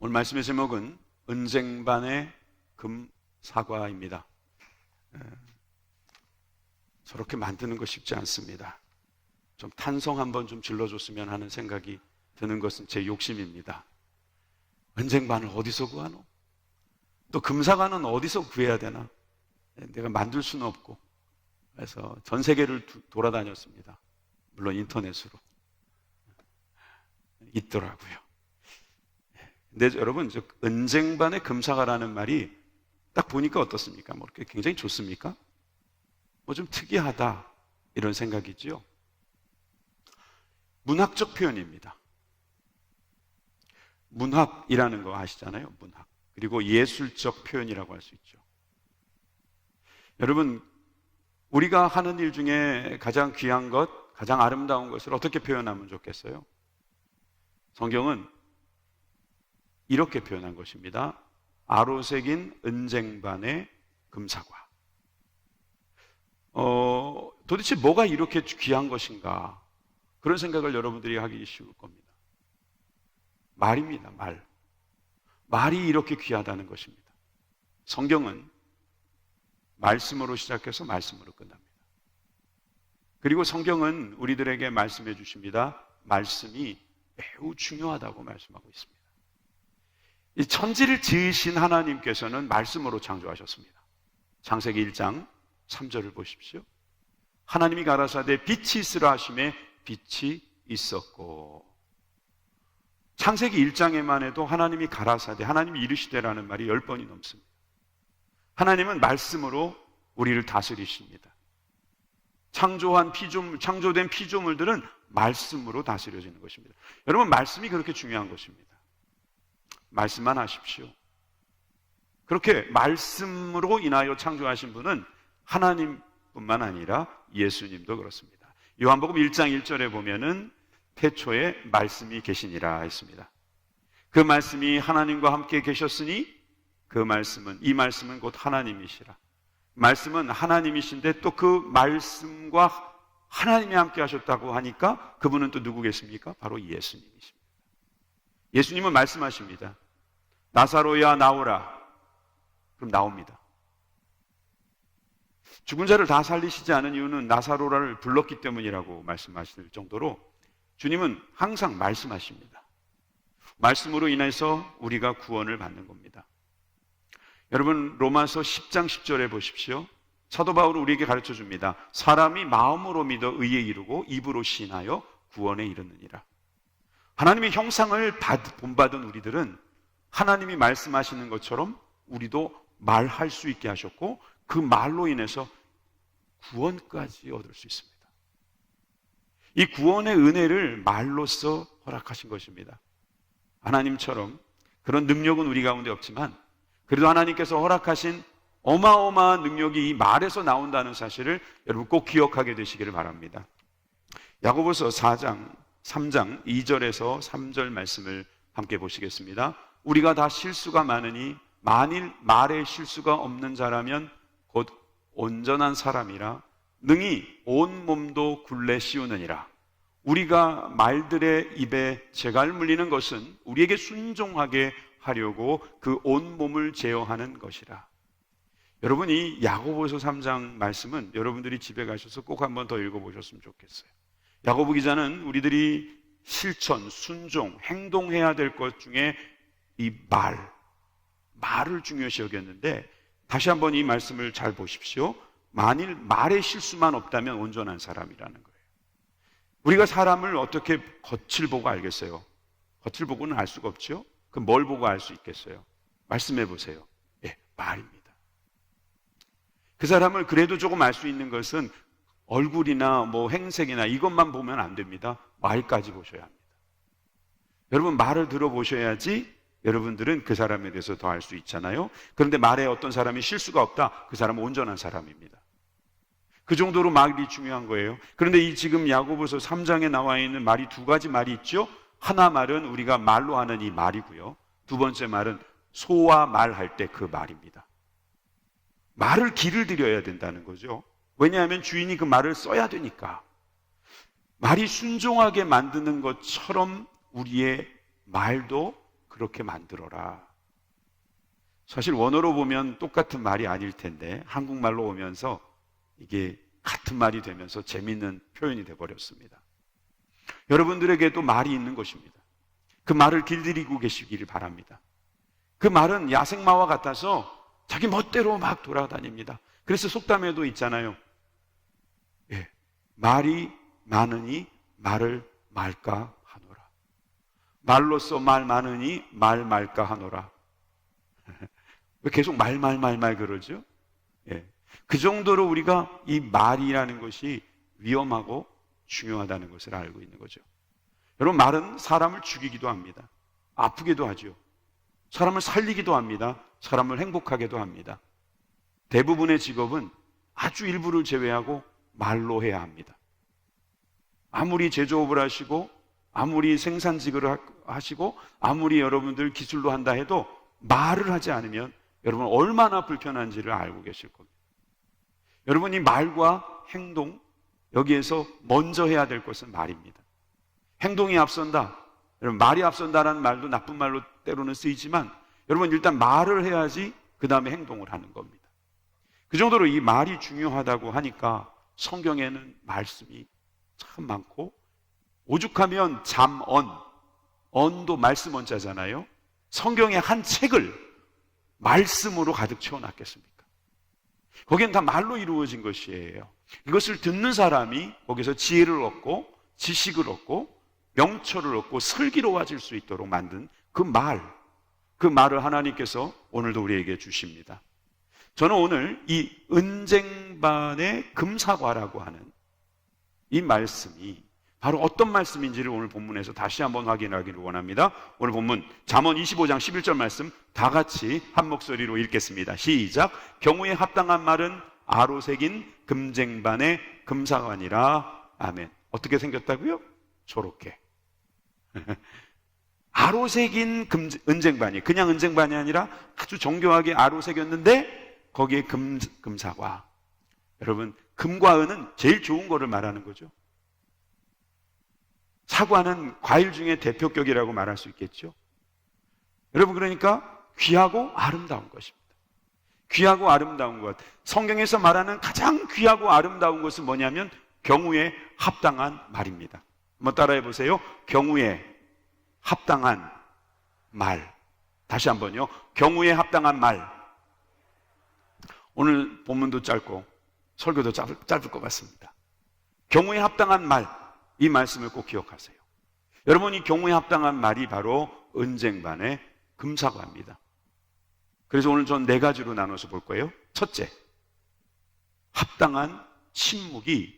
오늘 말씀의 제목은 은쟁반의 금사과입니다. 저렇게 만드는 거 쉽지 않습니다. 좀 탄성 한번 좀 질러줬으면 하는 생각이 드는 것은 제 욕심입니다. 은쟁반을 어디서 구하노? 또 금사과는 어디서 구해야 되나? 내가 만들 수는 없고, 그래서 전 세계를 돌아다녔습니다. 물론 인터넷으로. 있더라고요. 근데 여러분, 은쟁반의 금사과라는 말이 딱 보니까 어떻습니까? 뭐 이렇게 굉장히 좋습니까? 뭐 좀 특이하다 이런 생각이지요. 문학적 표현입니다. 문학이라는 거 아시잖아요. 문학. 그리고 예술적 표현이라고 할 수 있죠. 여러분, 우리가 하는 일 중에 가장 귀한 것, 가장 아름다운 것을 어떻게 표현하면 좋겠어요? 성경은 이렇게 표현한 것입니다. 아로새긴 은쟁반의 금사과. 도대체 뭐가 이렇게 귀한 것인가? 그런 생각을 여러분들이 하기 쉬울 겁니다. 말입니다. 말. 말이 이렇게 귀하다는 것입니다. 성경은 말씀으로 시작해서 말씀으로 끝납니다. 그리고 성경은 우리들에게 말씀해 주십니다. 말씀이 매우 중요하다고 말씀하고 있습니다. 이 천지를 지으신 하나님께서는 말씀으로 창조하셨습니다. 창세기 1장 3절을 보십시오. 하나님이 가라사대 빛이 있으라 하심에 빛이 있었고, 창세기 1장에만 해도 하나님이 가라사대, 하나님이 이르시되라는 말이 10번이 넘습니다. 하나님은 말씀으로 우리를 다스리십니다. 창조된 피조물들은 말씀으로 다스려지는 것입니다. 여러분, 말씀이 그렇게 중요한 것입니다. 말씀만 하십시오. 그렇게 말씀으로 인하여 창조하신 분은 하나님뿐만 아니라 예수님도 그렇습니다. 요한복음 1장 1절에 보면은 태초에 말씀이 계시니라 했습니다. 그 말씀이 하나님과 함께 계셨으니 이 말씀은 곧 하나님이시라. 말씀은 하나님이신데 또 그 말씀과 하나님이 함께 하셨다고 하니까 그분은 또 누구겠습니까? 바로 예수님이십니다. 예수님은 말씀하십니다. 나사로야 나오라. 그럼 나옵니다. 죽은 자를 다 살리시지 않은 이유는 나사로를 불렀기 때문이라고 말씀하실 정도로 주님은 항상 말씀하십니다. 말씀으로 인해서 우리가 구원을 받는 겁니다. 여러분, 로마서 10장 10절에 보십시오. 사도 바울은 우리에게 가르쳐 줍니다. 사람이 마음으로 믿어 의에 이르고 입으로 시인하여 구원에 이르느니라. 하나님의 형상을 본받은 우리들은 하나님이 말씀하시는 것처럼 우리도 말할 수 있게 하셨고, 그 말로 인해서 구원까지 얻을 수 있습니다. 이 구원의 은혜를 말로써 허락하신 것입니다. 하나님처럼 그런 능력은 우리 가운데 없지만 그래도 하나님께서 허락하신 어마어마한 능력이 이 말에서 나온다는 사실을 여러분 꼭 기억하게 되시기를 바랍니다. 야고보서 3장 2절에서 3절 말씀을 함께 보시겠습니다. 우리가 다 실수가 많으니 만일 말에 실수가 없는 자라면 곧 온전한 사람이라 능히 온 몸도 굴레 씌우느니라. 우리가 말들의 입에 재갈 물리는 것은 우리에게 순종하게 하려고 그 온 몸을 제어하는 것이라. 여러분, 이 야고보서 3장 말씀은 여러분들이 집에 가셔서 꼭 한번 더 읽어보셨으면 좋겠어요. 야고보 기자는 우리들이 실천, 순종, 행동해야 될 것 중에 이 말을 중요시 여겼는데, 다시 한번 이 말씀을 잘 보십시오. 만일 말의 실수만 없다면 온전한 사람이라는 거예요. 우리가 사람을 어떻게 겉을 보고 알겠어요? 겉을 보고는 알 수가 없죠? 그럼 뭘 보고 알 수 있겠어요? 말씀해 보세요. 예, 말입니다. 그 사람을 그래도 조금 알 수 있는 것은 얼굴이나 뭐 행색이나 이것만 보면 안 됩니다. 말까지 보셔야 합니다. 여러분, 말을 들어보셔야지 여러분들은 그 사람에 대해서 더 알 수 있잖아요. 그런데 말에 어떤 사람이 실수가 없다, 그 사람은 온전한 사람입니다. 그 정도로 말이 중요한 거예요. 그런데 이 지금 야고보서 3장에 나와 있는 말이 두 가지 말이 있죠. 하나 말은 우리가 말로 하는 이 말이고요. 두 번째 말은 소와 말할 때 그 말입니다. 말을 길을 들여야 된다는 거죠. 왜냐하면 주인이 그 말을 써야 되니까. 말이 순종하게 만드는 것처럼 우리의 말도 그렇게 만들어라. 사실 원어로 보면 똑같은 말이 아닐 텐데 한국말로 오면서 이게 같은 말이 되면서 재밌는 표현이 돼버렸습니다. 여러분들에게도 말이 있는 것입니다. 그 말을 길들이고 계시기를 바랍니다. 그 말은 야생마와 같아서 자기 멋대로 막 돌아다닙니다. 그래서 속담에도 있잖아요. 예, 말이 많으니 말을 말까 하노라. 말로써 말 많으니 말 말까 하노라. 왜 계속 말 그러죠? 예. 그 정도로 우리가 이 말이라는 것이 위험하고 중요하다는 것을 알고 있는 거죠. 여러분, 말은 사람을 죽이기도 합니다. 아프기도 하죠. 사람을 살리기도 합니다. 사람을 행복하게도 합니다. 대부분의 직업은 아주 일부를 제외하고 말로 해야 합니다. 아무리 제조업을 하시고 아무리 생산직을 하시고 아무리 여러분들 기술로 한다 해도 말을 하지 않으면 여러분 얼마나 불편한지를 알고 계실 겁니다. 여러분이 말과 행동, 여기에서 먼저 해야 될 것은 말입니다. 행동이 앞선다. 여러분, 말이 앞선다라는 말도 나쁜 말로 때로는 쓰이지만 여러분 일단 말을 해야지 그 다음에 행동을 하는 겁니다. 그 정도로 이 말이 중요하다고 하니까 성경에는 말씀이 참 많고, 오죽하면 잠언, 언도 말씀 언자잖아요. 성경의 한 책을 말씀으로 가득 채워놨겠습니까? 거기는 다 말로 이루어진 것이에요. 이것을 듣는 사람이 거기서 지혜를 얻고 지식을 얻고 명철을 얻고 슬기로워질 수 있도록 만든 그 말을 하나님께서 오늘도 우리에게 주십니다. 저는 오늘 이 은쟁반의 금사과라고 하는 이 말씀이 바로 어떤 말씀인지를 오늘 본문에서 다시 한번 확인하기를 원합니다. 오늘 본문 잠언 25장 11절 말씀 다 같이 한 목소리로 읽겠습니다. 시작. 경우에 합당한 말은 아로 새긴 금쟁반의 금사과니라. 아멘. 어떻게 생겼다고요? 저렇게. 아로 새긴 은쟁반이, 그냥 은쟁반이 아니라 아주 정교하게 아로 새겼는데 거기에 금사과. 여러분, 금과 은은 제일 좋은 거를 말하는 거죠. 사과는 과일 중에 대표격이라고 말할 수 있겠죠. 여러분, 그러니까 귀하고 아름다운 것입니다. 귀하고 아름다운 것. 성경에서 말하는 가장 귀하고 아름다운 것은 뭐냐면 경우에 합당한 말입니다. 한번 따라해 보세요. 경우에 합당한 말. 다시 한번요. 경우에 합당한 말. 오늘 본문도 짧고 설교도 짧을 것 같습니다. 경우에 합당한 말. 이 말씀을 꼭 기억하세요. 여러분, 이 경우에 합당한 말이 바로 은쟁반의 금사과입니다. 그래서 오늘 전 4가지로 나눠서 볼 거예요. 첫째, 합당한 침묵이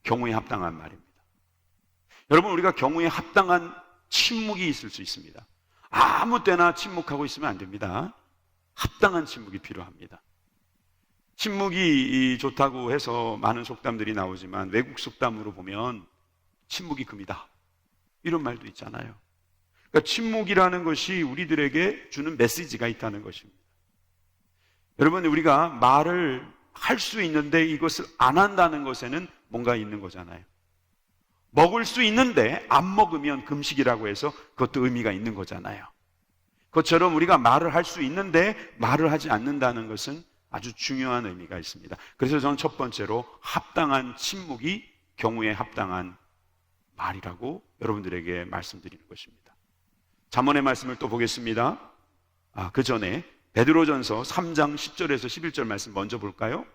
경우에 합당한 말입니다. 여러분, 우리가 경우에 합당한 침묵이 있을 수 있습니다. 아무 때나 침묵하고 있으면 안 됩니다. 합당한 침묵이 필요합니다. 침묵이 좋다고 해서 많은 속담들이 나오지만 외국 속담으로 보면 침묵이 금이다, 이런 말도 있잖아요. 그러니까 침묵이라는 것이 우리들에게 주는 메시지가 있다는 것입니다. 여러분, 우리가 말을 할 수 있는데 이것을 안 한다는 것에는 뭔가 있는 거잖아요. 먹을 수 있는데 안 먹으면 금식이라고 해서 그것도 의미가 있는 거잖아요. 그것처럼 우리가 말을 할 수 있는데 말을 하지 않는다는 것은 아주 중요한 의미가 있습니다. 그래서 저는 첫 번째로 합당한 침묵이 경우에 합당한 말이라고 여러분들에게 말씀드리는 것입니다. 잠언의 말씀을 또 보겠습니다. 그 전에 베드로전서 3장 10절에서 11절 말씀 먼저 볼까요?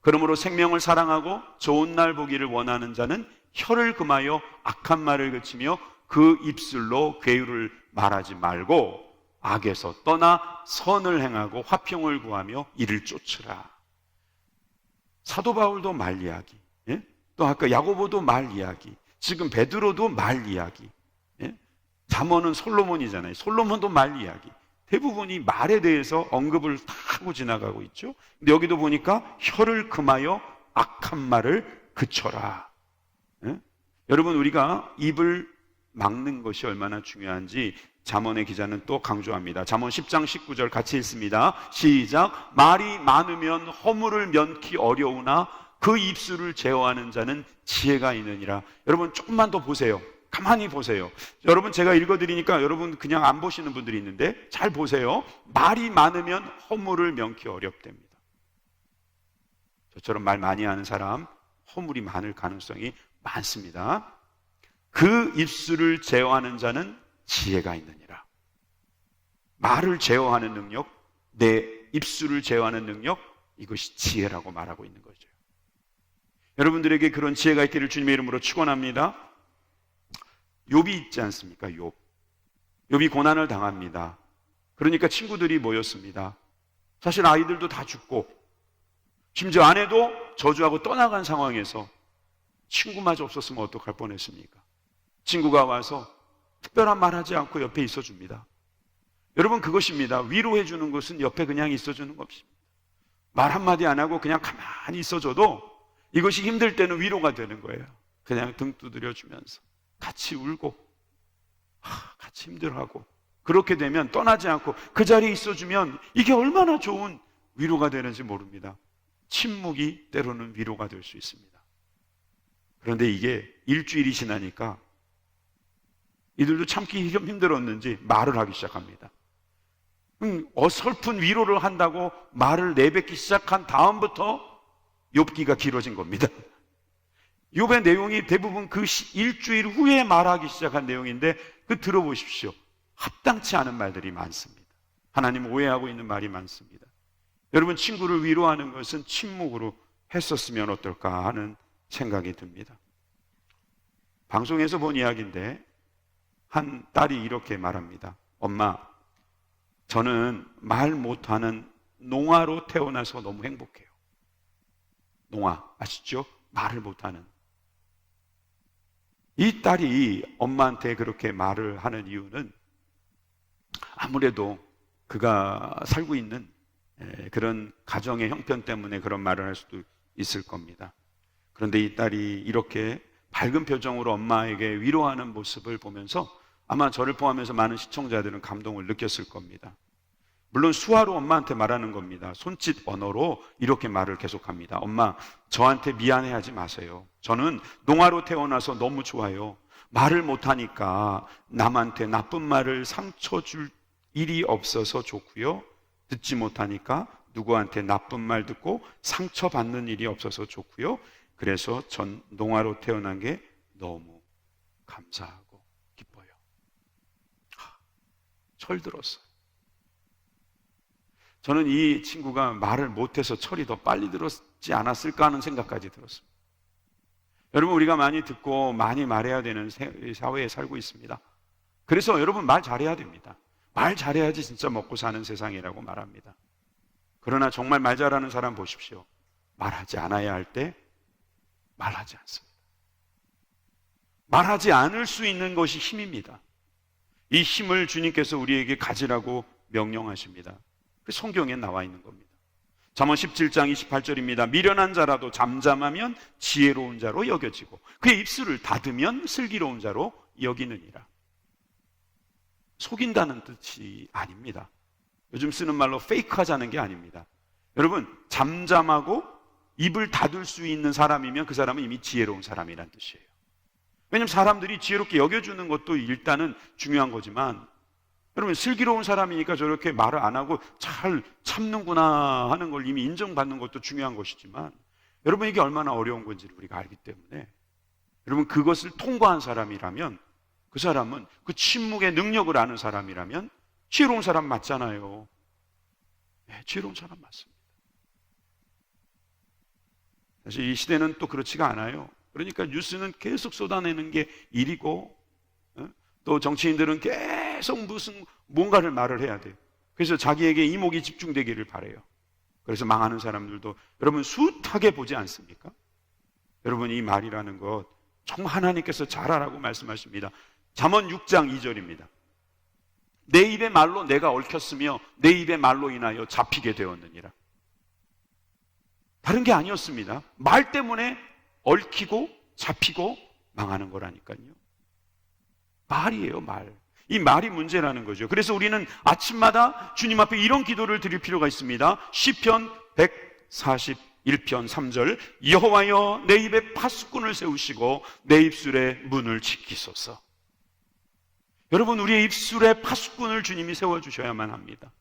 그러므로 생명을 사랑하고 좋은 날 보기를 원하는 자는 혀를 금하여 악한 말을 그치며 그 입술로 괴유를 말하지 말고 악에서 떠나 선을 행하고 화평을 구하며 이를 쫓으라. 사도 바울도 말 이야기, 또 아까 야고보도 말 이야기, 지금 베드로도 말 이야기, 잠언은 솔로몬이잖아요. 솔로몬도 말 이야기. 대부분이 말에 대해서 언급을 다 하고 지나가고 있죠. 근데 여기도 보니까 혀를 금하여 악한 말을 그쳐라. 여러분, 우리가 입을 막는 것이 얼마나 중요한지 잠언의 기자는 또 강조합니다. 잠언 10장 19절 같이 읽습니다. 시작. 말이 많으면 허물을 면키 어려우나 그 입술을 제어하는 자는 지혜가 있느니라. 여러분, 조금만 더 보세요. 가만히 보세요. 여러분, 제가 읽어드리니까 여러분 그냥 안 보시는 분들이 있는데 잘 보세요. 말이 많으면 허물을 명키 어렵답니다. 저처럼 말 많이 하는 사람 허물이 많을 가능성이 많습니다. 그 입술을 제어하는 자는 지혜가 있느니라. 말을 제어하는 능력, 내 입술을 제어하는 능력, 이것이 지혜라고 말하고 있는 거죠. 여러분들에게 그런 지혜가 있기를 주님의 이름으로 축원합니다. 욥이 있지 않습니까? 욥이 고난을 당합니다. 그러니까 친구들이 모였습니다. 사실 아이들도 다 죽고 심지어 아내도 저주하고 떠나간 상황에서 친구마저 없었으면 어떡할 뻔했습니까? 친구가 와서 특별한 말 하지 않고 옆에 있어줍니다. 여러분, 그것입니다. 위로해 주는 것은 옆에 그냥 있어주는 것입니다. 말 한마디 안 하고 그냥 가만히 있어줘도 이것이 힘들 때는 위로가 되는 거예요. 그냥 등 두드려 주면서 같이 울고 같이 힘들어하고, 그렇게 되면 떠나지 않고 그 자리에 있어주면 이게 얼마나 좋은 위로가 되는지 모릅니다. 침묵이 때로는 위로가 될 수 있습니다. 그런데 이게 일주일이 지나니까 이들도 참기 힘들었는지 말을 하기 시작합니다. 어설픈 위로를 한다고 말을 내뱉기 시작한 다음부터 욥기가 길어진 겁니다. 욥의 내용이 대부분 그 일주일 후에 말하기 시작한 내용인데, 그 들어보십시오. 합당치 않은 말들이 많습니다. 하나님 오해하고 있는 말이 많습니다. 여러분, 친구를 위로하는 것은 침묵으로 했었으면 어떨까 하는 생각이 듭니다. 방송에서 본 이야기인데 한 딸이 이렇게 말합니다. 엄마, 저는 말 못하는 농아로 태어나서 너무 행복해요. 농아, 아시죠? 말을 못하는. 이 딸이 엄마한테 그렇게 말을 하는 이유는 아무래도 그가 살고 있는 그런 가정의 형편 때문에 그런 말을 할 수도 있을 겁니다. 그런데 이 딸이 이렇게 밝은 표정으로 엄마에게 위로하는 모습을 보면서 아마 저를 포함해서 많은 시청자들은 감동을 느꼈을 겁니다. 물론 수화로 엄마한테 말하는 겁니다. 손짓 언어로 이렇게 말을 계속합니다. 엄마, 저한테 미안해하지 마세요. 저는 농아로 태어나서 너무 좋아요. 말을 못하니까 남한테 나쁜 말을 상처 줄 일이 없어서 좋고요. 듣지 못하니까 누구한테 나쁜 말 듣고 상처받는 일이 없어서 좋고요. 그래서 전 농아로 태어난 게 너무 감사하고 기뻐요. 철들었어요. 저는 이 친구가 말을 못해서 철이 더 빨리 들었지 않았을까 하는 생각까지 들었습니다. 여러분, 우리가 많이 듣고 많이 말해야 되는 사회에 살고 있습니다. 그래서 여러분, 말 잘해야 됩니다. 말 잘해야지 진짜 먹고 사는 세상이라고 말합니다. 그러나 정말 말 잘하는 사람 보십시오. 말하지 않아야 할 때 말하지 않습니다. 말하지 않을 수 있는 것이 힘입니다. 이 힘을 주님께서 우리에게 가지라고 명령하십니다. 그 성경에 나와 있는 겁니다. 잠언 17장 28절입니다. 미련한 자라도 잠잠하면 지혜로운 자로 여겨지고 그의 입술을 닫으면 슬기로운 자로 여기느니라. 속인다는 뜻이 아닙니다. 요즘 쓰는 말로 페이크하자는 게 아닙니다. 여러분, 잠잠하고 입을 닫을 수 있는 사람이면 그 사람은 이미 지혜로운 사람이란 뜻이에요. 왜냐하면 사람들이 지혜롭게 여겨주는 것도 일단은 중요한 거지만, 여러분, 슬기로운 사람이니까 저렇게 말을 안 하고 잘 참는구나 하는 걸 이미 인정받는 것도 중요한 것이지만, 여러분, 이게 얼마나 어려운 건지를 우리가 알기 때문에, 여러분, 그것을 통과한 사람이라면, 그 사람은 그 침묵의 능력을 아는 사람이라면 지혜로운 사람 맞잖아요. 네, 지혜로운 사람 맞습니다. 사실 이 시대는 또 그렇지가 않아요. 그러니까 뉴스는 계속 쏟아내는 게 일이고, 또 정치인들은 계속 무슨 뭔가를 말을 해야 돼요. 그래서 자기에게 이목이 집중되기를 바라요. 그래서 망하는 사람들도 여러분 숱하게 보지 않습니까? 여러분, 이 말이라는 것 정말 하나님께서 잘하라고 말씀하십니다. 잠언 6장 2절입니다. 내 입의 말로 내가 얽혔으며 내 입의 말로 인하여 잡히게 되었느니라. 다른 게 아니었습니다. 말 때문에 얽히고 잡히고 망하는 거라니까요. 말이에요, 말. 이 말이 문제라는 거죠. 그래서 우리는 아침마다 주님 앞에 이런 기도를 드릴 필요가 있습니다. 시편 1편 3절 여호와여 내 입에 파수꾼을 세우시고 내 입술의 문을 지키소서. 여러분, 우리의 입술에 파수꾼을 주님이 세워주셔야만 합니다.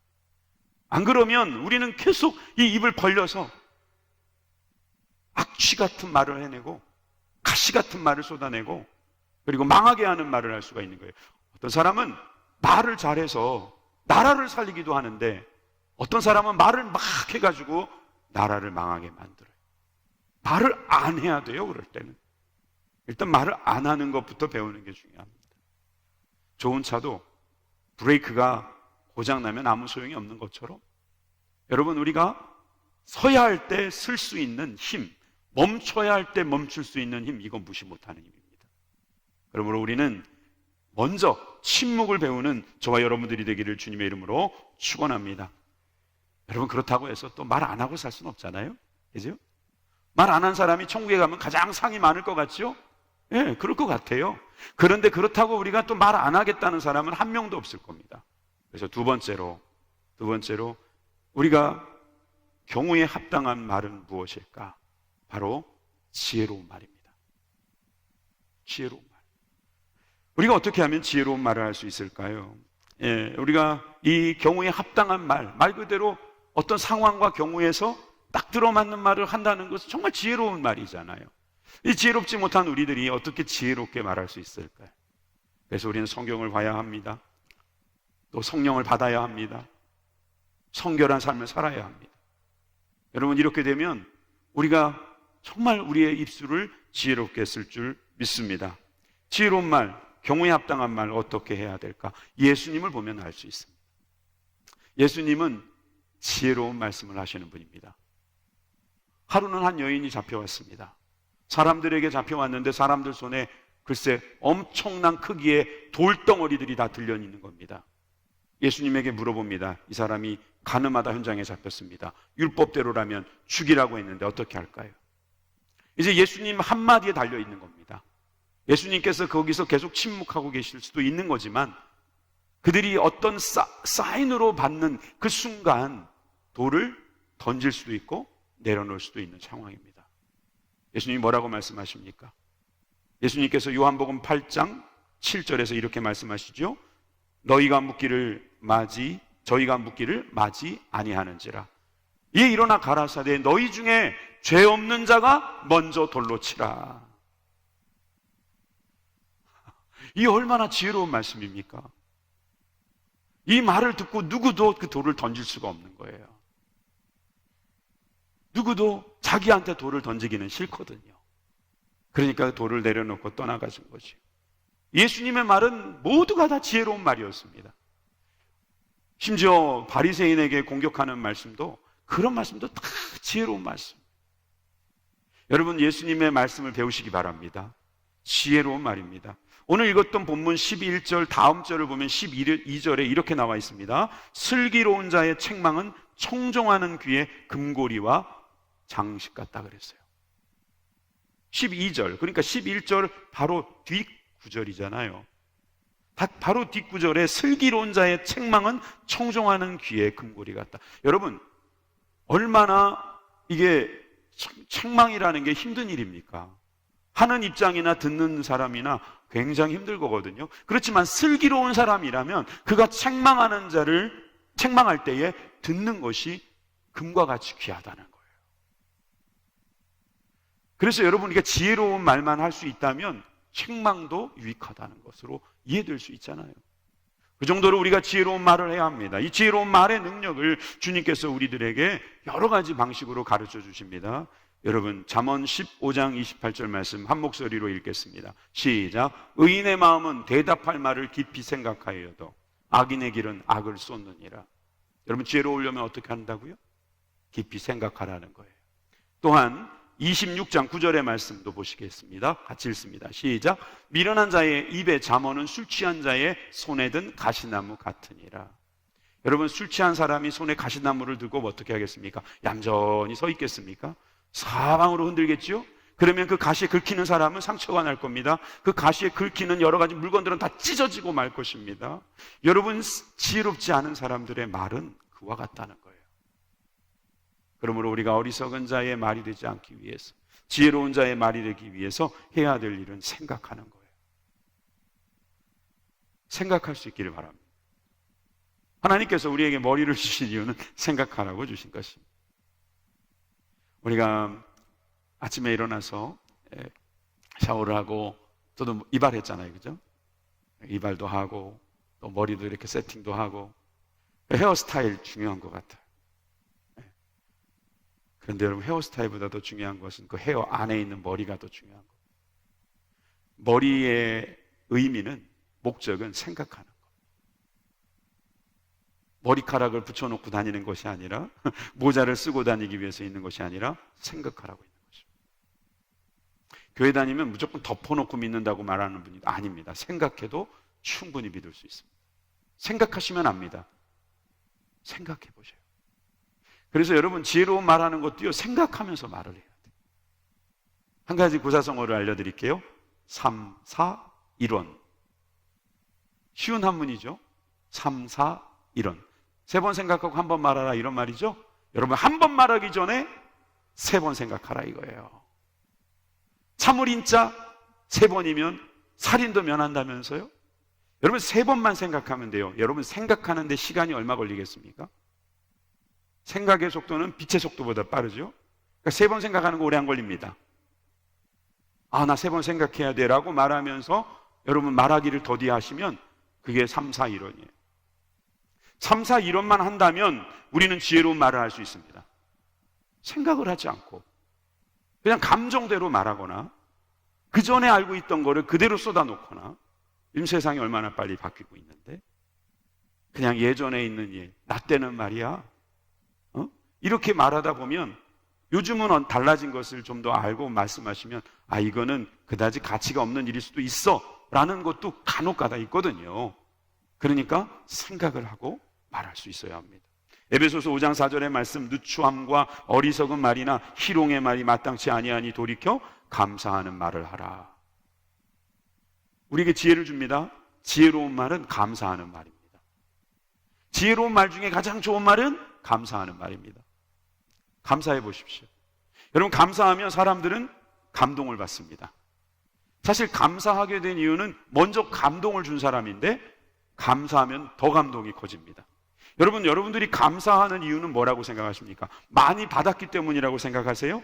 안 그러면 우리는 계속 이 입을 벌려서 악취 같은 말을 해내고 가시 같은 말을 쏟아내고 그리고 망하게 하는 말을 할 수가 있는 거예요. 어떤 사람은 말을 잘해서 나라를 살리기도 하는데 어떤 사람은 말을 막 해가지고 나라를 망하게 만들어요. 말을 안 해야 돼요. 그럴 때는 일단 말을 안 하는 것부터 배우는 게 중요합니다. 좋은 차도 브레이크가 고장나면 아무 소용이 없는 것처럼 여러분, 우리가 서야 할 때 쓸 수 있는 힘, 멈춰야 할 때 멈출 수 있는 힘, 이건 무시 못하는 힘입니다. 그러므로 우리는 먼저 침묵을 배우는 저와 여러분들이 되기를 주님의 이름으로 축원합니다. 여러분, 그렇다고 해서 또 말 안 하고 살 수는 없잖아요. 그죠? 말 안 한 사람이 천국에 가면 가장 상이 많을 것 같죠? 예, 그럴 것 같아요. 그런데 그렇다고 우리가 또 말 안 하겠다는 사람은 한 명도 없을 겁니다. 그래서 두 번째로 우리가 경우에 합당한 말은 무엇일까? 바로 지혜로운 말입니다. 지혜로운 말. 우리가 어떻게 하면 지혜로운 말을 할 수 있을까요? 예, 우리가 이 경우에 합당한 말 그대로 어떤 상황과 경우에서 딱 들어맞는 말을 한다는 것은 정말 지혜로운 말이잖아요. 이 지혜롭지 못한 우리들이 어떻게 지혜롭게 말할 수 있을까요? 그래서 우리는 성경을 봐야 합니다. 또 성령을 받아야 합니다. 성결한 삶을 살아야 합니다. 여러분, 이렇게 되면 우리가 정말 우리의 입술을 지혜롭게 쓸 줄 믿습니다. 지혜로운 말, 경우에 합당한 말 어떻게 해야 될까? 예수님을 보면 알 수 있습니다. 예수님은 지혜로운 말씀을 하시는 분입니다. 하루는 한 여인이 잡혀왔습니다. 사람들에게 잡혀왔는데 사람들 손에 글쎄 엄청난 크기의 돌덩어리들이 다 들려 있는 겁니다. 예수님에게 물어봅니다. 이 사람이 가늠하다 현장에 잡혔습니다. 율법대로라면 죽이라고 했는데 어떻게 할까요? 이제 예수님 한마디에 달려 있는 겁니다. 예수님께서 거기서 계속 침묵하고 계실 수도 있는 거지만 그들이 어떤 사인으로 받는 그 순간 돌을 던질 수도 있고 내려놓을 수도 있는 상황입니다. 예수님이 뭐라고 말씀하십니까? 예수님께서 요한복음 8장 7절에서 이렇게 말씀하시죠. 저희가 묻기를 마지 아니하는지라. 이에 일어나 가라사대 너희 중에 죄 없는 자가 먼저 돌로 치라. 이 얼마나 지혜로운 말씀입니까? 이 말을 듣고 누구도 그 돌을 던질 수가 없는 거예요. 누구도 자기한테 돌을 던지기는 싫거든요. 그러니까 돌을 내려놓고 떠나가신 거죠. 예수님의 말은 모두가 다 지혜로운 말이었습니다. 심지어 바리새인에게 공격하는 말씀도 그런 말씀도 다 지혜로운 말씀. 여러분, 예수님의 말씀을 배우시기 바랍니다. 지혜로운 말입니다. 오늘 읽었던 본문 11절 다음 절을 보면 12절에 이렇게 나와 있습니다. 슬기로운 자의 책망은 청종하는 귀에 금고리와 장식 같다 그랬어요. 12절, 그러니까 11절 바로 뒷 구절이잖아요. 바로 뒷구절에 슬기로운 자의 책망은 청종하는 귀에 금고리 같다. 여러분, 얼마나 이게 책망이라는 게 힘든 일입니까? 하는 입장이나 듣는 사람이나 굉장히 힘들 거거든요. 그렇지만 슬기로운 사람이라면 그가 책망할 때에 듣는 것이 금과 같이 귀하다는 거예요. 그래서 여러분, 우리가 지혜로운 말만 할 수 있다면 책망도 유익하다는 것으로 이해될 수 있잖아요. 그 정도로 우리가 지혜로운 말을 해야 합니다. 이 지혜로운 말의 능력을 주님께서 우리들에게 여러 가지 방식으로 가르쳐 주십니다. 여러분, 잠언 15장 28절 말씀 한 목소리로 읽겠습니다. 시작. 의인의 마음은 대답할 말을 깊이 생각하여도 악인의 길은 악을 쏟느니라. 여러분, 지혜로우려면 어떻게 한다고요? 깊이 생각하라는 거예요. 또한 26장 9절의 말씀도 보시겠습니다. 같이 읽습니다. 시작. 미련한 자의 입에 잠언은 술 취한 자의 손에 든 가시나무 같으니라. 여러분, 술 취한 사람이 손에 가시나무를 들고 어떻게 하겠습니까? 얌전히 서 있겠습니까? 사방으로 흔들겠죠? 그러면 그 가시에 긁히는 사람은 상처가 날 겁니다. 그 가시에 긁히는 여러 가지 물건들은 다 찢어지고 말 것입니다. 여러분, 지혜롭지 않은 사람들의 말은 그와 같다는 거예요. 그러므로 우리가 어리석은 자의 말이 되지 않기 위해서, 지혜로운 자의 말이 되기 위해서 해야 될 일은 생각하는 거예요. 생각할 수 있기를 바랍니다. 하나님께서 우리에게 머리를 주신 이유는 생각하라고 주신 것입니다. 우리가 아침에 일어나서 샤워를 하고, 저도 이발했잖아요, 그죠? 이발도 하고 또 머리도 이렇게 세팅도 하고, 헤어스타일 중요한 것 같아요. 그런데 여러분, 헤어스타일보다 더 중요한 것은 그 헤어 안에 있는 머리가 더 중요한 거예요. 머리의 의미는, 목적은 생각하는 것. 머리카락을 붙여놓고 다니는 것이 아니라, 모자를 쓰고 다니기 위해서 있는 것이 아니라 생각하라고 있는 것입니다. 교회 다니면 무조건 덮어놓고 믿는다고 말하는 분이 아닙니다. 생각해도 충분히 믿을 수 있습니다. 생각하시면 압니다. 생각해 보세요. 그래서 여러분, 지혜로운 말하는 것도요, 생각하면서 말을 해야 돼요. 한 가지 구사성어를 알려드릴게요. 3, 4, 1원. 쉬운 한문이죠. 3, 4, 1원. 3번 생각하고 한 번 말하라, 이런 말이죠. 여러분, 한 번 말하기 전에 3번 생각하라 이거예요. 참을인자 3번이면 살인도 면한다면서요? 여러분, 3번만 생각하면 돼요. 여러분, 생각하는데 시간이 얼마 걸리겠습니까? 생각의 속도는 빛의 속도보다 빠르죠. 그러니까 3번 생각하는 거 오래 안 걸립니다. 아, 나 3번 생각해야 돼 라고 말하면서 여러분 말하기를 더디하시면 그게 3, 4, 1원이에요. 3, 4, 1원만 한다면 우리는 지혜로운 말을 할 수 있습니다. 생각을 하지 않고 그냥 감정대로 말하거나, 그 전에 알고 있던 거를 그대로 쏟아놓거나. 요즘 세상이 얼마나 빨리 바뀌고 있는데, 그냥 예전에 있는 나 때는 말이야, 이렇게 말하다 보면, 요즘은 달라진 것을 좀 더 알고 말씀하시면, 아, 이거는 그다지 가치가 없는 일일 수도 있어 라는 것도 간혹가다 있거든요. 그러니까 생각을 하고 말할 수 있어야 합니다. 에베소서 5장 4절의 말씀, 누추함과 어리석은 말이나 희롱의 말이 마땅치 아니하니 돌이켜 감사하는 말을 하라. 우리에게 지혜를 줍니다. 지혜로운 말은 감사하는 말입니다. 지혜로운 말 중에 가장 좋은 말은 감사하는 말입니다. 감사해 보십시오. 여러분, 감사하면 사람들은 감동을 받습니다. 사실 감사하게 된 이유는 먼저 감동을 준 사람인데, 감사하면 더 감동이 커집니다. 여러분들이 감사하는 이유는 뭐라고 생각하십니까? 많이 받았기 때문이라고 생각하세요?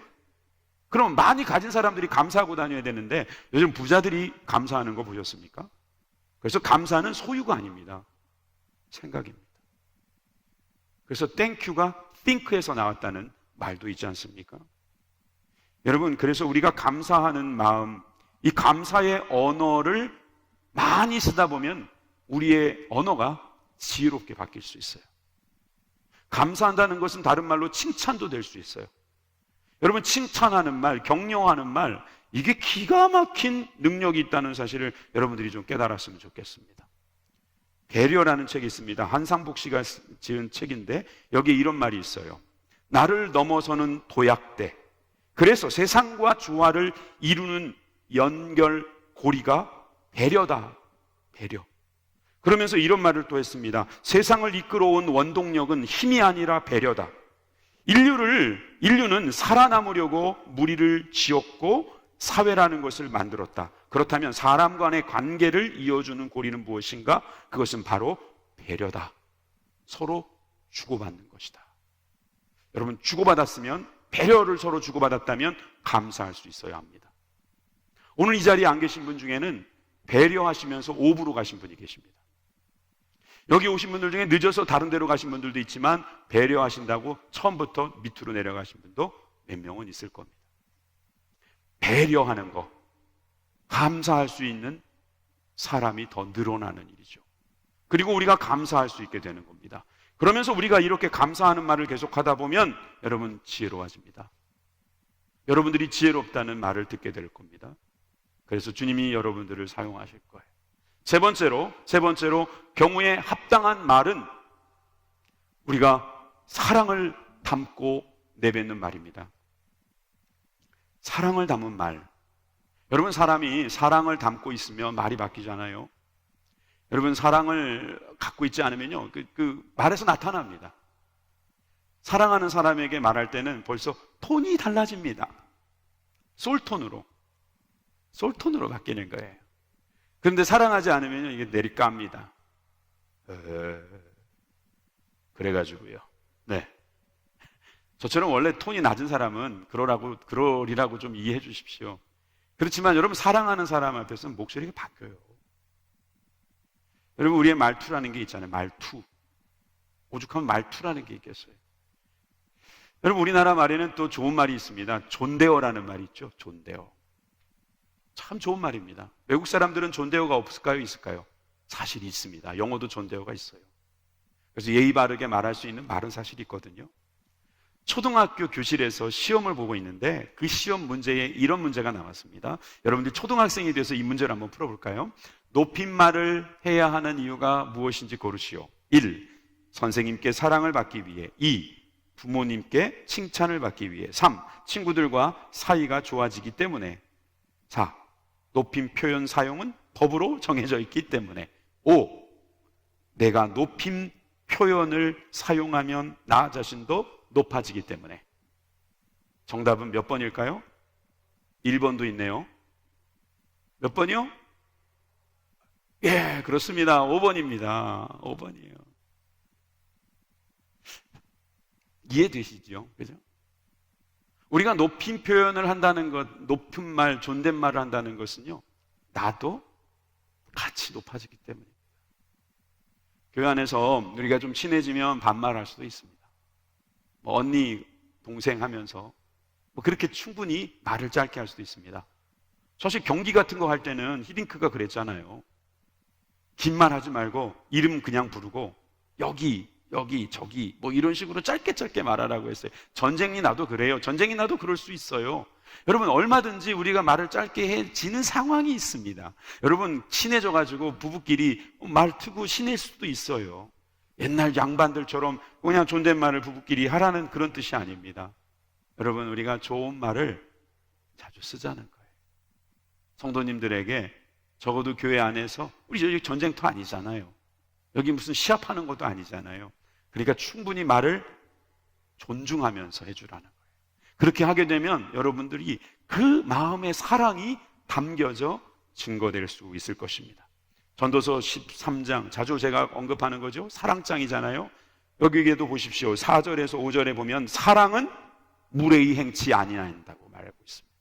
그럼 많이 가진 사람들이 감사하고 다녀야 되는데, 요즘 부자들이 감사하는 거 보셨습니까? 그래서 감사는 소유가 아닙니다. 생각입니다. 그래서 땡큐가 think에서 나왔다는 말도 있지 않습니까? 여러분, 그래서 우리가 감사하는 마음, 이 감사의 언어를 많이 쓰다 보면 우리의 언어가 지혜롭게 바뀔 수 있어요. 감사한다는 것은 다른 말로 칭찬도 될 수 있어요. 여러분, 칭찬하는 말, 격려하는 말, 이게 기가 막힌 능력이 있다는 사실을 여러분들이 좀 깨달았으면 좋겠습니다. 배려라는 책이 있습니다. 한상복 씨가 지은 책인데 여기에 이런 말이 있어요. 나를 넘어서는 도약대, 그래서 세상과 조화를 이루는 연결고리가 배려다. 배려. 그러면서 이런 말을 또 했습니다. 세상을 이끌어온 원동력은 힘이 아니라 배려다. 인류는 살아남으려고 무리를 지었고 사회라는 것을 만들었다. 그렇다면 사람 간의 관계를 이어주는 고리는 무엇인가? 그것은 바로 배려다. 서로 주고받는 것이다. 여러분, 주고받았으면, 배려를 서로 주고받았다면 감사할 수 있어야 합니다. 오늘 이 자리에 안 계신 분 중에는 배려하시면서 오브로 가신 분이 계십니다. 여기 오신 분들 중에 늦어서 다른 데로 가신 분들도 있지만 배려하신다고 처음부터 밑으로 내려가신 분도 몇 명은 있을 겁니다. 배려하는 거, 감사할 수 있는 사람이 더 늘어나는 일이죠. 그리고 우리가 감사할 수 있게 되는 겁니다. 그러면서 우리가 이렇게 감사하는 말을 계속하다 보면 여러분, 지혜로워집니다. 여러분들이 지혜롭다는 말을 듣게 될 겁니다. 그래서 주님이 여러분들을 사용하실 거예요. 세 번째로 경우에 합당한 말은 우리가 사랑을 담고 내뱉는 말입니다. 사랑을 담은 말. 여러분, 사람이 사랑을 담고 있으면 말이 바뀌잖아요. 여러분, 사랑을 갖고 있지 않으면요, 그 말에서 나타납니다. 사랑하는 사람에게 말할 때는 벌써 톤이 달라집니다. 솔톤으로 바뀌는 거예요. 그런데 사랑하지 않으면 이게 내리깝니다. 그래가지고요. 네. 저처럼 원래 톤이 낮은 사람은 그러리라고 좀 이해해 주십시오. 그렇지만 여러분, 사랑하는 사람 앞에서는 목소리가 바뀌어요. 여러분, 우리의 말투라는 게 있잖아요. 말투. 오죽하면 말투라는 게 있겠어요. 여러분, 우리나라 말에는 또 좋은 말이 있습니다. 존대어라는 말이 있죠. 존대어. 참 좋은 말입니다. 외국 사람들은 존대어가 없을까요? 있을까요? 사실 있습니다. 영어도 존대어가 있어요. 그래서 예의 바르게 말할 수 있는 말은 사실 있거든요. 초등학교 교실에서 시험을 보고 있는데 그 시험 문제에 이런 문제가 나왔습니다. 여러분들 초등학생이 돼서 이 문제를 한번 풀어볼까요? 높임말을 해야 하는 이유가 무엇인지 고르시오. 1. 선생님께 사랑을 받기 위해. 2. 부모님께 칭찬을 받기 위해. 3. 친구들과 사이가 좋아지기 때문에. 4. 높임 표현 사용은 법으로 정해져 있기 때문에. 5. 내가 높임 표현을 사용하면 나 자신도 높아지기 때문에. 정답은 몇 번일까요? 1번도 있네요. 몇 번이요? 예, 그렇습니다. 5번입니다. 5번이에요. 이해되시죠? 그죠? 우리가 높임 표현을 한다는 것, 높은 말, 존댓말을 한다는 것은요, 나도 같이 높아지기 때문에. 교회 안에서 우리가 좀 친해지면 반말할 수도 있습니다. 언니, 동생 하면서 그렇게 충분히 말을 짧게 할 수도 있습니다. 사실 경기 같은 거 할 때는 히딩크가 그랬잖아요. 긴 말 하지 말고 이름 그냥 부르고 여기 저기 이런 식으로 짧게 말하라고 했어요. 전쟁이 나도 그래요. 전쟁이 나도 그럴 수 있어요. 여러분, 얼마든지 우리가 말을 짧게 해지는 상황이 있습니다. 여러분, 친해져가지고 부부끼리 말 트고 친해질 수도 있어요. 옛날 양반들처럼 그냥 존댓말을 부부끼리 하라는 그런 뜻이 아닙니다. 여러분, 우리가 좋은 말을 자주 쓰자는 거예요. 성도님들에게 적어도 교회 안에서 우리 여기 전쟁터 아니잖아요. 여기 무슨 시합하는 것도 아니잖아요. 그러니까 충분히 말을 존중하면서 해주라는 거예요. 그렇게 하게 되면 여러분들이 그 마음의 사랑이 담겨져 증거될 수 있을 것입니다. 전도서 13장, 자주 제가 언급하는 거죠. 사랑장이잖아요. 여기에도 보십시오. 4절에서 5절에 보면 사랑은 무례히 행치 아니한다고 말하고 있습니다.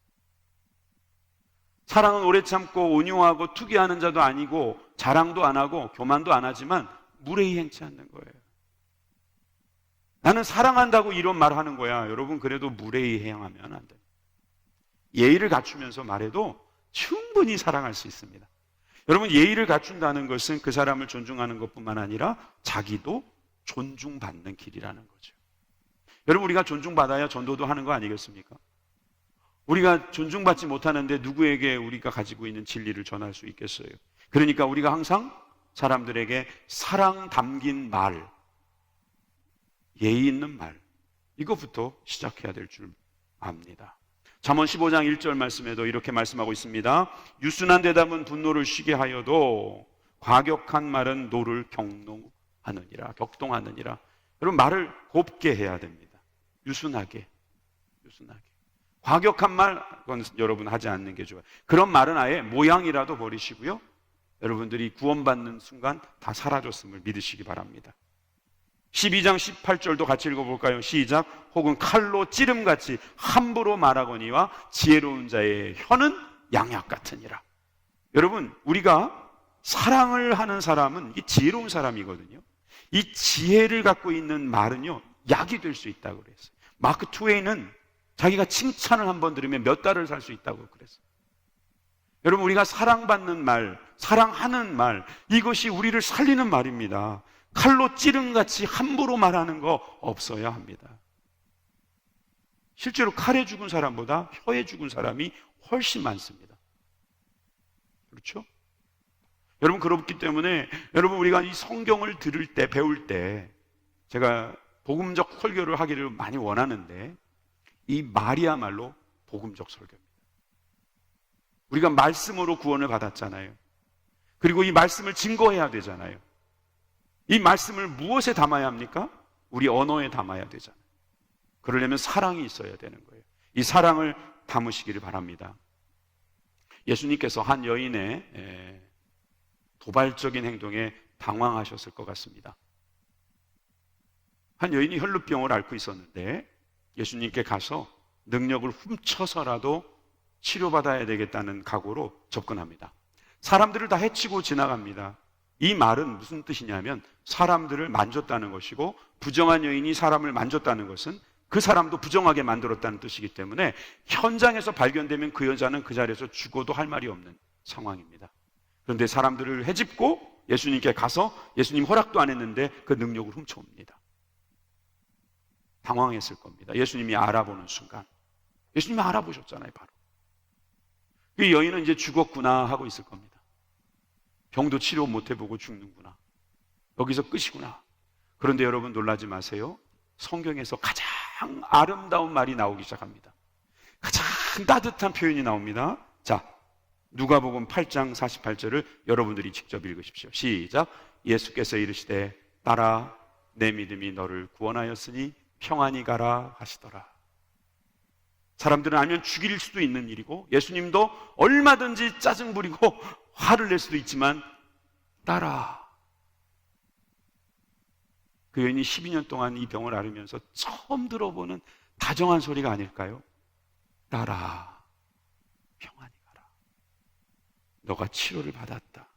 사랑은 오래 참고 온유하고 투기하는 자도 아니고 자랑도 안 하고 교만도 안 하지만 무례히 행치 않는 거예요. 나는 사랑한다고 이런 말을 하는 거야. 여러분, 그래도 무례히 행하면 안 돼요. 예의를 갖추면서 말해도 충분히 사랑할 수 있습니다. 여러분, 예의를 갖춘다는 것은 그 사람을 존중하는 것뿐만 아니라 자기도 존중받는 길이라는 거죠. 여러분, 우리가 존중받아야 전도도 하는 거 아니겠습니까? 우리가 존중받지 못하는데 누구에게 우리가 가지고 있는 진리를 전할 수 있겠어요? 그러니까 우리가 항상 사람들에게 사랑 담긴 말, 예의 있는 말, 이것부터 시작해야 될 줄 압니다. 잠언 15장 1절 말씀에도 이렇게 말씀하고 있습니다. 유순한 대답은 분노를 쉬게 하여도 과격한 말은 노를 격동하느니라. 여러분, 말을 곱게 해야 됩니다. 유순하게. 과격한 말, 그건 여러분 하지 않는 게 좋아요. 그런 말은 아예 모양이라도 버리시고요. 여러분들이 구원받는 순간 다 사라졌음을 믿으시기 바랍니다. 12장 18절도 같이 읽어볼까요? 시작. 혹은 칼로 찌름같이 함부로 말하거니와 지혜로운 자의 혀는 양약 같으니라. 여러분, 우리가 사랑을 하는 사람은 이 지혜로운 사람이거든요. 이 지혜를 갖고 있는 말은요, 약이 될 수 있다고 그랬어요. 마크 트웨이는 자기가 칭찬을 한번 들으면 몇 달을 살 수 있다고 그랬어요. 여러분, 우리가 사랑받는 말, 사랑하는 말, 이것이 우리를 살리는 말입니다. 칼로 찌름같이 함부로 말하는 거 없어야 합니다. 실제로 칼에 죽은 사람보다 혀에 죽은 사람이 훨씬 많습니다. 그렇죠? 여러분, 그렇기 때문에 여러분, 우리가 이 성경을 들을 때, 배울 때, 제가 복음적 설교를 하기를 많이 원하는데 이 말이야말로 복음적 설교입니다. 우리가 말씀으로 구원을 받았잖아요. 그리고 이 말씀을 증거해야 되잖아요. 이 말씀을 무엇에 담아야 합니까? 우리 언어에 담아야 되잖아요. 그러려면 사랑이 있어야 되는 거예요. 이 사랑을 담으시기를 바랍니다. 예수님께서 한 여인의 도발적인 행동에 당황하셨을 것 같습니다. 한 여인이 혈루병을 앓고 있었는데 예수님께 가서 능력을 훔쳐서라도 치료받아야 되겠다는 각오로 접근합니다. 사람들을 다 해치고 지나갑니다. 이 말은 무슨 뜻이냐면 사람들을 만졌다는 것이고, 부정한 여인이 사람을 만졌다는 것은 그 사람도 부정하게 만들었다는 뜻이기 때문에 현장에서 발견되면 그 여자는 그 자리에서 죽어도 할 말이 없는 상황입니다. 그런데 사람들을 헤집고 예수님께 가서 예수님 허락도 안 했는데 그 능력을 훔쳐옵니다. 당황했을 겁니다. 예수님이 알아보는 순간. 예수님이 알아보셨잖아요, 바로. 이 여인은 이제 죽었구나 하고 있을 겁니다. 병도 치료 못 해보고 죽는구나. 여기서 끝이구나. 그런데 여러분 놀라지 마세요. 성경에서 가장 아름다운 말이 나오기 시작합니다. 가장 따뜻한 표현이 나옵니다. 자, 누가복음 8장 48절을 여러분들이 직접 읽으십시오. 시작. 예수께서 이르시되 딸아 내 믿음이 너를 구원하였으니 평안히 가라 하시더라. 사람들은 알면 죽일 수도 있는 일이고 예수님도 얼마든지 짜증 부리고 화를 낼 수도 있지만 딸아, 그 여인이 12년 동안 이 병을 앓으면서 처음 들어보는 다정한 소리가 아닐까요? 딸아, 평안히 가라. 너가 치료를 받았다.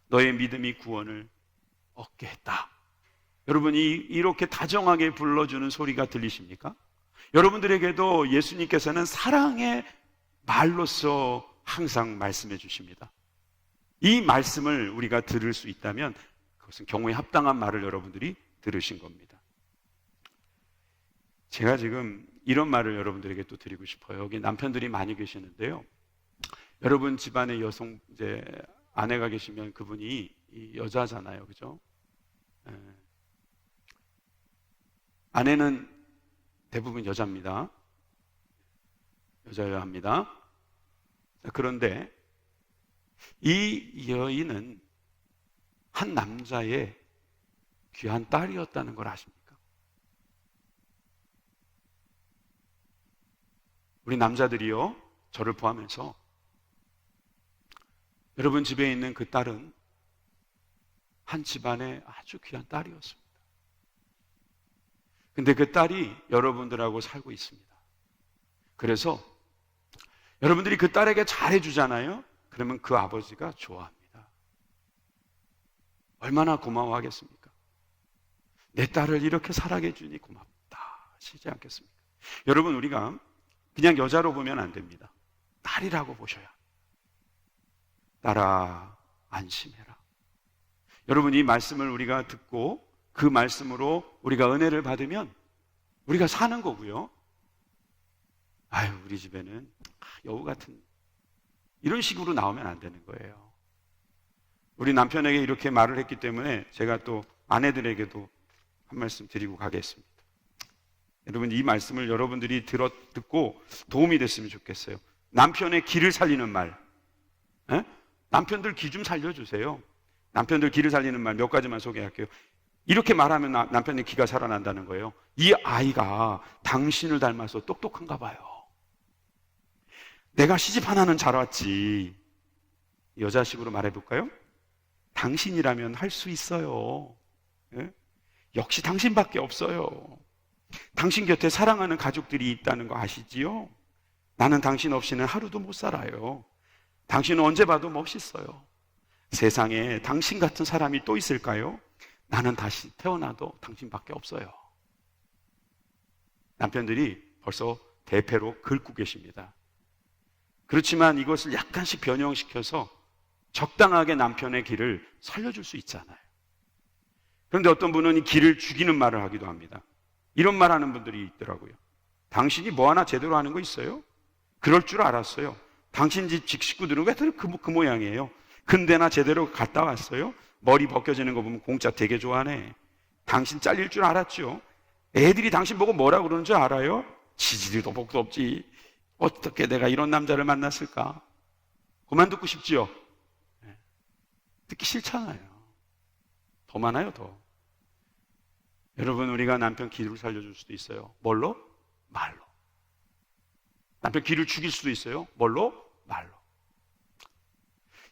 너의 믿음이 구원을 얻게 했다. 여러분이 이렇게 다정하게 불러주는 소리가 들리십니까? 여러분들에게도 예수님께서는 사랑의 말로써 항상 말씀해 주십니다. 이 말씀을 우리가 들을 수 있다면 그것은 경우에 합당한 말을 여러분들이 들으신 겁니다. 제가 지금 이런 말을 여러분들에게 또 드리고 싶어요. 여기 남편들이 많이 계시는데요. 여러분 집안에 여성, 이제 아내가 계시면 그분이 여자잖아요. 그죠? 아내는 대부분 여자입니다. 여자여야 합니다. 그런데 이 여인은 한 남자의 귀한 딸이었다는 걸 아십니까? 우리 남자들이요, 저를 포함해서 여러분 집에 있는 그 딸은 한 집안의 아주 귀한 딸이었습니다. 근데 그 딸이 여러분들하고 살고 있습니다. 그래서 여러분들이 그 딸에게 잘해주잖아요. 그러면 그 아버지가 좋아합니다. 얼마나 고마워하겠습니까? 내 딸을 이렇게 사랑해 주니 고맙다 하시지 않겠습니까? 여러분, 우리가 그냥 여자로 보면 안 됩니다. 딸이라고 보셔야 합니다. 딸아 안심해라. 여러분, 이 말씀을 우리가 듣고 그 말씀으로 우리가 은혜를 받으면 우리가 사는 거고요. 아유, 우리 집에는 여우 같은, 이런 식으로 나오면 안 되는 거예요. 우리 남편에게 이렇게 말을 했기 때문에 제가 또 아내들에게도 한 말씀 드리고 가겠습니다. 여러분, 이 말씀을 여러분들이 듣고 도움이 됐으면 좋겠어요. 남편의 기를 살리는 말. 남편들 기 좀 살려주세요. 남편들 기를 살리는 말 몇 가지만 소개할게요. 이렇게 말하면 남편의 기가 살아난다는 거예요. 이 아이가 당신을 닮아서 똑똑한가 봐요. 내가 시집 하나는 잘 왔지. 여자식으로 말해볼까요? 당신이라면 할 수 있어요. 역시 당신밖에 없어요. 당신 곁에 사랑하는 가족들이 있다는 거 아시지요? 나는 당신 없이는 하루도 못 살아요. 당신은 언제 봐도 멋있어요. 세상에 당신 같은 사람이 또 있을까요? 나는 다시 태어나도 당신밖에 없어요. 남편들이 벌써 대패로 긁고 계십니다. 그렇지만 이것을 약간씩 변형시켜서 적당하게 남편의 기를 살려줄 수 있잖아요. 그런데 어떤 분은 이 기를 죽이는 말을 하기도 합니다. 이런 말 하는 분들이 있더라고요. 당신이 뭐 하나 제대로 하는 거 있어요? 그럴 줄 알았어요. 당신 집 식구들은 왜 그 모양이에요? 근데나 제대로 갔다 왔어요? 머리 벗겨지는 거 보면 공짜 되게 좋아하네. 당신 잘릴 줄 알았죠? 애들이 당신 보고 뭐라 그러는 줄 알아요? 지지리도 복도 없지. 어떻게 내가 이런 남자를 만났을까? 그만 듣고 싶지요? 듣기 싫잖아요. 더 많아요, 더. 여러분, 우리가 남편 기를 살려줄 수도 있어요. 뭘로? 말로. 남편 기를 죽일 수도 있어요. 뭘로? 말로.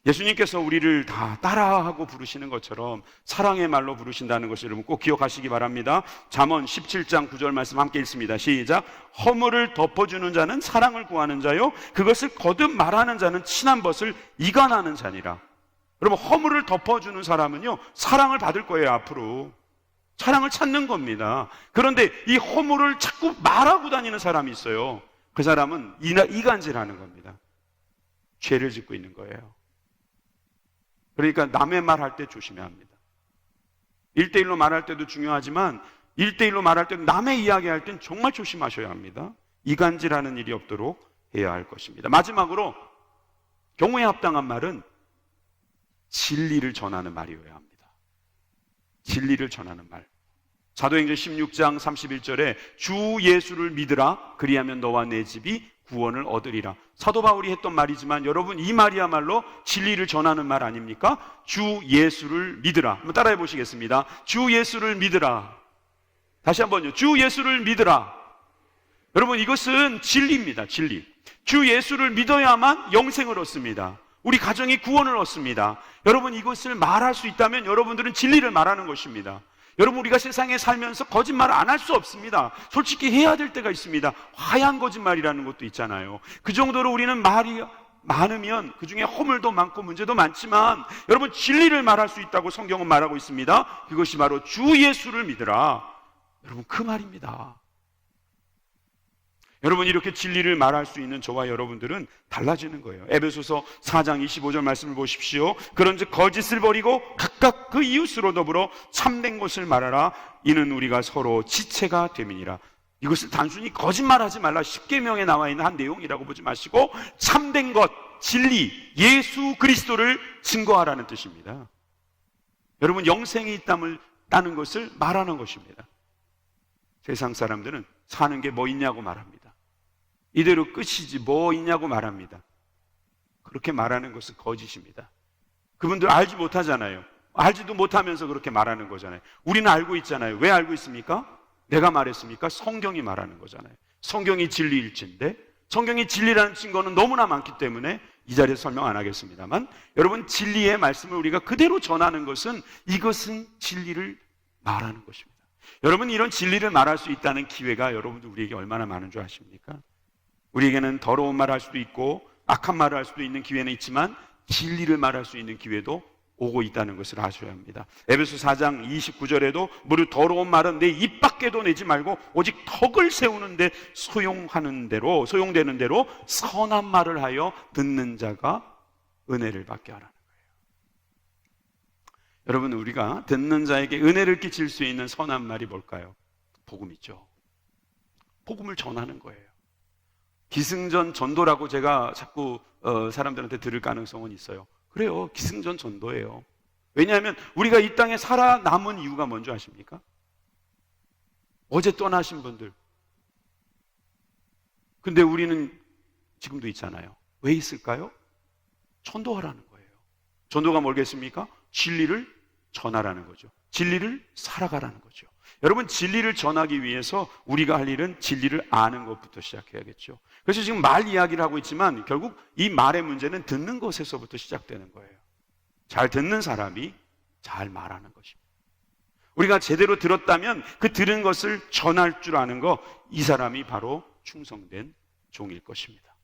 예수님께서 우리를 다 따라하고 부르시는 것처럼 사랑의 말로 부르신다는 것을 여러분 꼭 기억하시기 바랍니다. 잠언 17장 9절 말씀 함께 읽습니다. 시작. 허물을 덮어주는 자는 사랑을 구하는 자요, 그것을 거듭 말하는 자는 친한 벗을 이간하는 자니라. 여러분, 허물을 덮어주는 사람은요, 사랑을 받을 거예요. 앞으로 사랑을 찾는 겁니다. 그런데 이 허물을 자꾸 말하고 다니는 사람이 있어요. 그 사람은 이간질하는 겁니다. 죄를 짓고 있는 거예요. 그러니까 남의 말할 때 조심해야 합니다. 1대1로 말할 때도 중요하지만 1대1로 말할 때 남의 이야기할 땐 정말 조심하셔야 합니다. 이간질하는 일이 없도록 해야 할 것입니다. 마지막으로 경우에 합당한 말은 진리를 전하는 말이어야 합니다. 진리를 전하는 말. 사도행전 16장 31절에 주 예수를 믿으라, 그리하면 너와 내 집이 구원을 얻으리라. 사도 바울이 했던 말이지만 여러분, 이 말이야말로 진리를 전하는 말 아닙니까? 주 예수를 믿으라. 한번 따라해 보시겠습니다. 주 예수를 믿으라. 다시 한번요. 주 예수를 믿으라. 여러분, 이것은 진리입니다. 진리. 주 예수를 믿어야만 영생을 얻습니다. 우리 가정이 구원을 얻습니다. 여러분, 이것을 말할 수 있다면 여러분들은 진리를 말하는 것입니다. 여러분, 우리가 세상에 살면서 거짓말을 안 할 수 없습니다. 솔직히 해야 될 때가 있습니다. 화양 거짓말이라는 것도 있잖아요. 그 정도로 우리는 말이 많으면 그 중에 허물도 많고 문제도 많지만 여러분, 진리를 말할 수 있다고 성경은 말하고 있습니다. 그것이 바로 주 예수를 믿으라. 여러분, 그 말입니다. 여러분, 이렇게 진리를 말할 수 있는 저와 여러분들은 달라지는 거예요. 에베소서 4장 25절 말씀을 보십시오. 그런즉 거짓을 버리고 각각 그 이웃으로 더불어 참된 것을 말하라. 이는 우리가 서로 지체가 됨이니라. 이것을 단순히 거짓말하지 말라 10계명에 나와 있는 한 내용이라고 보지 마시고 참된 것, 진리, 예수 그리스도를 증거하라는 뜻입니다. 여러분, 영생이 있다는 것을 말하는 것입니다. 세상 사람들은 사는 게 뭐 있냐고 말합니다. 이대로 끝이지 뭐 있냐고 말합니다. 그렇게 말하는 것은 거짓입니다. 그분들 알지 못하잖아요. 알지도 못하면서 그렇게 말하는 거잖아요. 우리는 알고 있잖아요. 왜 알고 있습니까? 내가 말했습니까? 성경이 말하는 거잖아요. 성경이 진리일진데, 성경이 진리라는 증거는 너무나 많기 때문에 이 자리에서 설명 안 하겠습니다만, 여러분, 진리의 말씀을 우리가 그대로 전하는 것은, 이것은 진리를 말하는 것입니다. 여러분, 이런 진리를 말할 수 있다는 기회가 여러분들 우리에게 얼마나 많은 줄 아십니까? 우리에게는 더러운 말을 할 수도 있고 악한 말을 할 수도 있는 기회는 있지만 진리를 말할 수 있는 기회도 오고 있다는 것을 아셔야 합니다. 에베소 4장 29절에도 무릇 더러운 말은 내 입 밖에도 내지 말고 오직 덕을 세우는데 소용되는 대로 선한 말을 하여 듣는 자가 은혜를 받게 하라는 거예요. 여러분, 우리가 듣는 자에게 은혜를 끼칠 수 있는 선한 말이 뭘까요? 복음이죠. 복음을 전하는 거예요. 기승전 전도라고 제가 자꾸 사람들한테 들을 가능성은 있어요. 그래요, 기승전 전도예요. 왜냐하면 우리가 이 땅에 살아남은 이유가 뭔지 아십니까? 어제 떠나신 분들. 근데 우리는 지금도 있잖아요. 왜 있을까요? 전도하라는 거예요. 전도가 뭐겠습니까? 진리를 전하라는 거죠. 진리를 살아가라는 거죠. 여러분, 진리를 전하기 위해서 우리가 할 일은 진리를 아는 것부터 시작해야겠죠. 그래서 지금 말 이야기를 하고 있지만 결국 이 말의 문제는 듣는 것에서부터 시작되는 거예요. 잘 듣는 사람이 잘 말하는 것입니다. 우리가 제대로 들었다면 그 들은 것을 전할 줄 아는 거, 이 사람이 바로 충성된 종일 것입니다.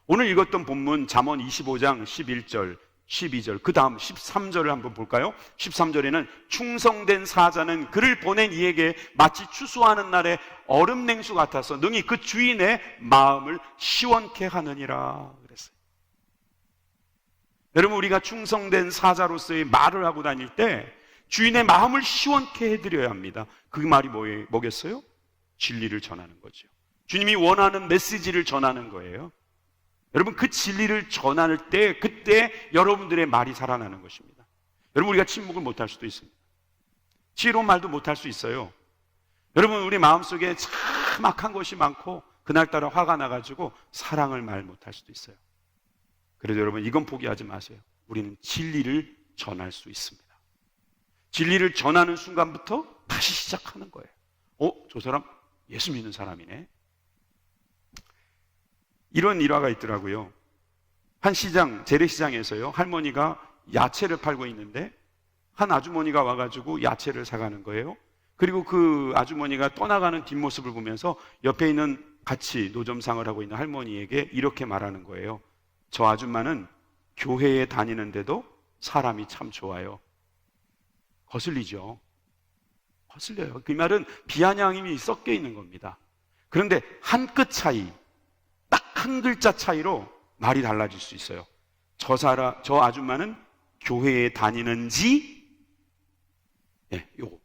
오늘 읽었던 본문 잠언 25장 11절 12절, 그 다음 13절을 한번 볼까요? 13절에는 충성된 사자는 그를 보낸 이에게 마치 추수하는 날에 얼음 냉수 같아서 능히 그 주인의 마음을 시원케 하느니라 그랬어요. 여러분, 우리가 충성된 사자로서의 말을 하고 다닐 때 주인의 마음을 시원케 해드려야 합니다. 그 말이 뭐겠어요? 진리를 전하는 거죠. 주님이 원하는 메시지를 전하는 거예요. 여러분, 그 진리를 전할 때 그때 여러분들의 말이 살아나는 것입니다. 여러분, 우리가 침묵을 못할 수도 있습니다. 지혜로운 말도 못할 수 있어요. 여러분, 우리 마음속에 참 악한 것이 많고 그날따라 화가 나가지고 사랑을 말 못할 수도 있어요. 그래도 여러분, 이건 포기하지 마세요. 우리는 진리를 전할 수 있습니다. 진리를 전하는 순간부터 다시 시작하는 거예요. 저 사람 예수 믿는 사람이네. 이런 일화가 있더라고요. 한 시장, 재래시장에서요, 할머니가 야채를 팔고 있는데 한 아주머니가 와가지고 야채를 사가는 거예요. 그리고 그 아주머니가 떠나가는 뒷모습을 보면서 옆에 있는 같이 노점상을 하고 있는 할머니에게 이렇게 말하는 거예요. 저 아줌마는 교회에 다니는데도 사람이 참 좋아요. 거슬리죠. 거슬려요. 그 말은 비아냥임이 섞여 있는 겁니다. 그런데 한 끗 차이, 딱 한 글자 차이로 말이 달라질 수 있어요. 저 아줌마는 교회에 다니는지, 요거.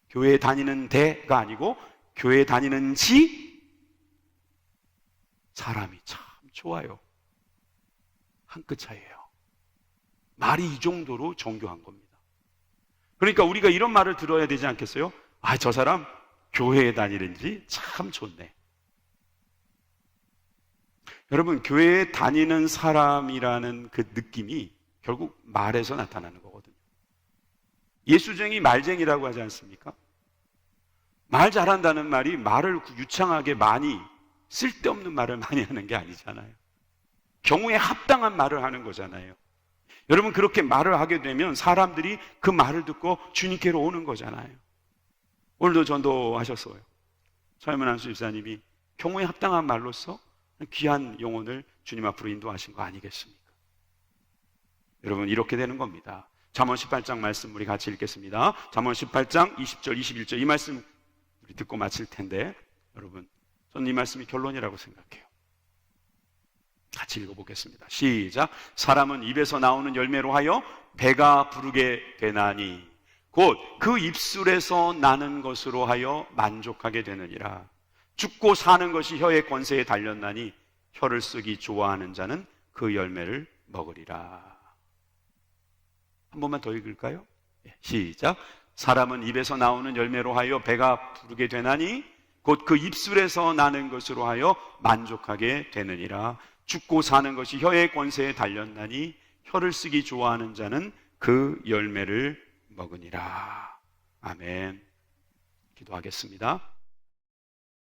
교회에 다니는데가 아니고 교회에 다니는지 사람이 참 좋아요. 한 끗 차이예요. 말이 이 정도로 정교한 겁니다. 그러니까 우리가 이런 말을 들어야 되지 않겠어요? 아, 저 사람 교회에 다니는지 참 좋네. 여러분, 교회에 다니는 사람이라는 그 느낌이 결국 말에서 나타나는 거거든요. 예수쟁이 말쟁이라고 하지 않습니까? 말 잘한다는 말이 말을 유창하게 많이, 쓸데없는 말을 많이 하는 게 아니잖아요. 경우에 합당한 말을 하는 거잖아요. 여러분, 그렇게 말을 하게 되면 사람들이 그 말을 듣고 주님께로 오는 거잖아요. 오늘도 전도하셨어요. 서현문 한수 집사님이 경우에 합당한 말로써 귀한 영혼을 주님 앞으로 인도하신 거 아니겠습니까? 여러분, 이렇게 되는 겁니다. 잠언 18장 말씀 우리 같이 읽겠습니다. 잠언 18장 20절 21절 이 말씀 우리 듣고 마칠 텐데, 여러분, 저는 이 말씀이 결론이라고 생각해요. 같이 읽어보겠습니다. 시작. 사람은 입에서 나오는 열매로 하여 배가 부르게 되나니 곧 그 입술에서 나는 것으로 하여 만족하게 되느니라. 죽고 사는 것이 혀의 권세에 달렸나니 혀를 쓰기 좋아하는 자는 그 열매를 먹으리라. 한 번만 더 읽을까요? 시작. 사람은 입에서 나오는 열매로 하여 배가 부르게 되나니 곧 그 입술에서 나는 것으로 하여 만족하게 되느니라. 죽고 사는 것이 혀의 권세에 달렸나니 혀를 쓰기 좋아하는 자는 그 열매를 먹으니라. 아멘. 기도하겠습니다.